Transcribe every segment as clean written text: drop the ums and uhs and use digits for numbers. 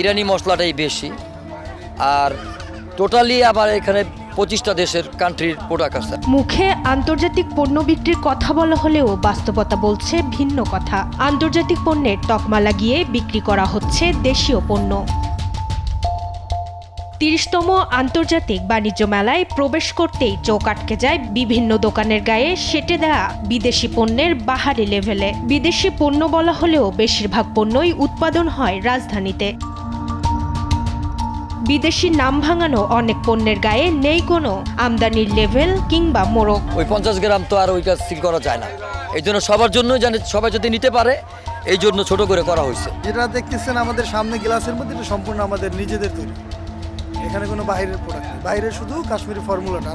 ইরানি মশলাটাই বেশি। আর টোটালি আবার এখানে 25টা দেশের কান্ট্রির প্রোডাক্ট আছে। মুখে আন্তর্জাতিক পণ্য বিক্রির কথা বলা হলেও বাস্তবতা বলছে ভিন্ন কথা। আন্তর্জাতিক পণ্যের তকমা লাগিয়ে বিক্রি করা হচ্ছে দেশীয় পণ্য। 30তম আন্তর্জাতিক বাণিজ্য মেলায় প্রবেশ করতেই চোখ আটকে যায় বিভিন্ন দোকানের গায়ে সেটে দেয়া বিদেশি পণ্যের বাহারি লেভেলে। বিদেশি পণ্য বলা হলেও বেশিরভাগ পণ্যই উৎপাদন হয় রাজধানীতে। বিদেশি নাম ভাঙানো অনেক পণ্যের গায়ে নেই কোনো আমদানির লেভেল কিংবা মোড়ক। ওই 50 গ্রাম তো আর ওই কাজ সিল করা যায় না। এই জন্য সবার জন্য জানে, সবাই যদি নিতে পারে এই জন্য ছোট করে করা হয়েছে। যেটা দেখতেছেন আমাদের সামনে গ্লাসের মধ্যে, এটা সম্পূর্ণ আমাদের নিজেদের তৈরি। এখানে কোনো বাইরের প্রোডাক্ট নেই, বাইরের শুধু কাশ্মীরি ফর্মুলাটা।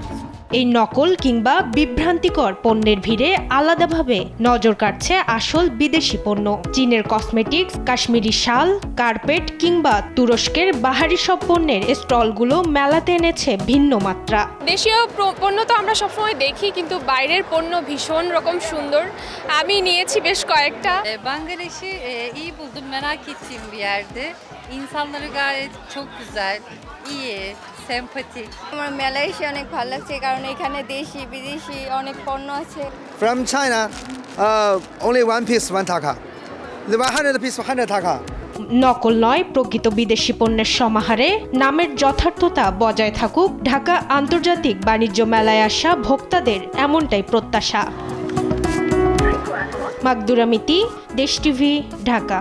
এই নকল কিংবা বিভ্রান্তিকর পণ্যের ভিড়ে আলাদাভাবে নজর কাটছে আসল বিদেশি পণ্য। চীনের কসমেটিক্স, কাশ্মীরি শাল, কার্পেট কিংবা তুরস্কের বাহারি সব পণ্যের স্টলগুলো মেলাতে এনেছে ভিন্ন মাত্রা। দেশীয় পণ্য তো আমরা সবসময় দেখি, কিন্তু বাইরের পণ্য ভীষণ রকম সুন্দর। আমি নিয়েছি বেশ কয়েকটা। Bangladeş'i iyi buldum, merak ettiğim bir yerde. İnsanları gayet çok güzel, iyi, sempatik. আমার মেলায় এসে অনেক ভালো লাগছে, কারণ এখানে দেশি বিদেশি অনেক পণ্য আছে। From China, only one piece, 1 taka. The 100 piece, 100 taka. নকল নয়, প্রকৃত বিদেশি পণ্যের সমাহারে নামের যথার্থতা বজায় থাকুক ঢাকা আন্তর্জাতিক বাণিজ্য মেলায় আসা ভোক্তাদের এমনটাই প্রত্যাশা। মাকদুরা মিতি, দেশ টিভি, ঢাকা।